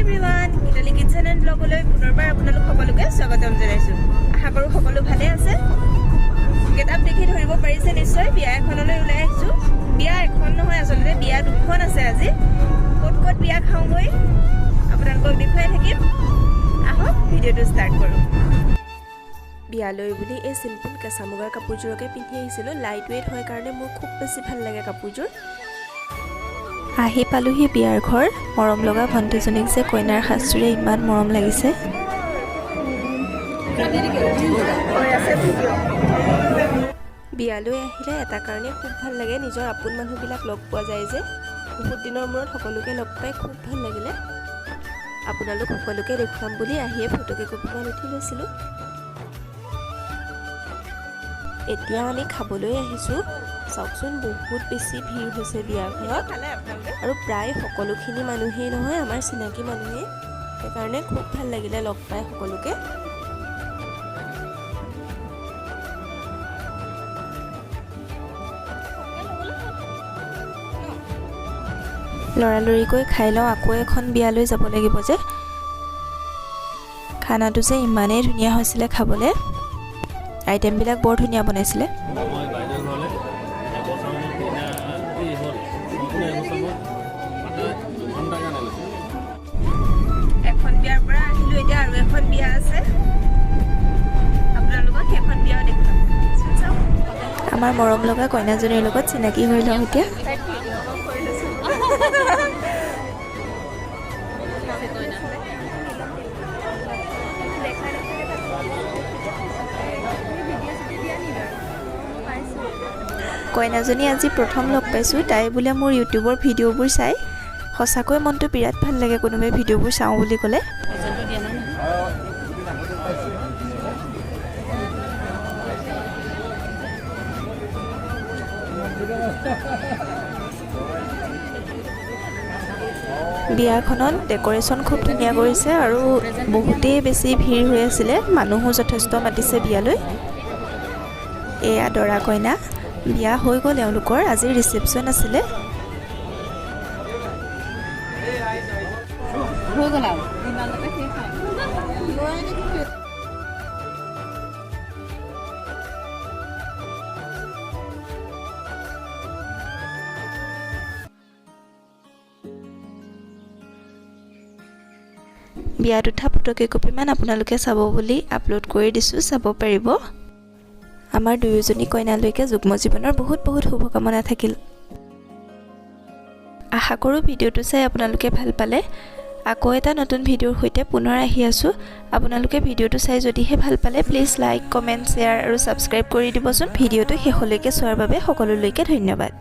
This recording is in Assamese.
এভৰিৱান, ইটালী কিটচেন এণ্ড ব্লগলৈ পুনৰবাৰ আপোনালোক সকলোকে স্বাগতম জনাইছোঁ। আশা কৰোঁ সকলো ভালে আছে। কিতাপ দেখি ধৰিব পাৰিছে নিশ্চয়, বিয়া এখনলৈ ওলাই আহিছোঁ। বিয়া এখন নহয়, আচলতে বিয়া দুখন আছে আজি। ক'ত ক'ত বিয়া খাওঁগৈ আপোনালোকক দেখুৱাই থাকিম। আহক ভিডিঅ'টো ষ্টাৰ্ট কৰোঁ। বিয়ালৈ বুলি এই চিম্পুল কেঁচা মুগাৰ কাপোৰযোৰকে পিন্ধি আহিছিলোঁ। লাইট ৱেইট হয় কাৰণে মোৰ খুব বেছি ভাল লাগে কাপোৰযোৰ। আহি পালোহি বিয়াৰ ঘৰ। মৰম লগা ভণ্টিজনীক যে কইনাৰ সাজযোৰে ইমান মৰম লাগিছে। বিয়ালৈ আহিলে এটা কাৰণে খুব ভাল লাগে, নিজৰ আপোন মানুহবিলাক লগ পোৱা যায় যে। বহুত দিনৰ মূৰত সকলোকে লগ পাই খুব ভাল লাগিলে। আপোনালোক সকলোকে দেখুৱাম বুলি আহিয়ে ফটোকেইকপিমান উঠি লৈছিলোঁ। এতিয়া আমি খাবলৈ আহিছোঁ। চাওকচোন, বহুত বেছি ভিৰ হৈছে বিয়াৰ ঘৰত, আৰু প্ৰায় সকলোখিনি মানুহেই নহয়, আমাৰ চিনাকি মানুহেই। সেইকাৰণে খুব ভাল লাগিলে লগ পাই সকলোকে। লৰালৰিকৈ খাই লওঁ, আকৌ এখন বিয়ালৈ যাব লাগিব যে। খানাটো যে ইমানেই ধুনীয়া হৈছিলে খাবলৈ, আইটেমবিলাক বৰ ধুনীয়া বনাইছিলে। এখন বিয়াৰ পৰা আহিলোঁ, এতিয়া আৰু এখন বিয়া আছে। আপোনালোকক সেইখন বিয়াও দেখুৱাম। আমাৰ মৰম লগা কইনাজনীৰ লগত চিনাকি হৈ লওঁ এতিয়া। কইনাজনী আজি প্ৰথম লগ পাইছোঁ। তাই বোলে মোৰ ইউটিউবৰ ভিডিঅ'বোৰ চাই। সঁচাকৈ মনটো বিৰাট ভাল লাগে কোনোবাই ভিডিঅ'বোৰ চাওঁ বুলি ক'লে। বিয়াখনত ডেক'ৰেশ্যন খুব ধুনীয়া কৰিছে, আৰু বহুতেই বেছি ভিৰ হৈ আছিলে। মানুহো যথেষ্ট মাতিছে বিয়ালৈ। এয়া দৰা কইনা, বিয়া হৈ গ'ল এওঁলোকৰ। আজি ৰিচেপশ্যন আছিলে। বিয়াত উঠা ফটোকেইকপিমান আপোনালোকে চাব বুলি আপলোড কৰি দিছোঁ, চাব পাৰিব। আমাৰ দুয়োজনী কইনালৈকে যুগ্ম জীৱনৰ বহুত বহুত শুভকামনা থাকিল। আশা কৰোঁ ভিডিঅ'টো চাই আপোনালোকে ভাল পালে। আকৌ এটা নতুন ভিডিঅ'ৰ সৈতে পুনৰ আহি আছোঁ। আপোনালোকে ভিডিঅ'টো চাই যদিহে ভাল পালে, প্লিজ লাইক, কমেণ্ট, শ্বেয়াৰ আৰু ছাবস্ক্ৰাইব কৰি দিবচোন। ভিডিঅ'টো শেষলৈকে চোৱাৰ বাবে সকলোলৈকে ধন্যবাদ।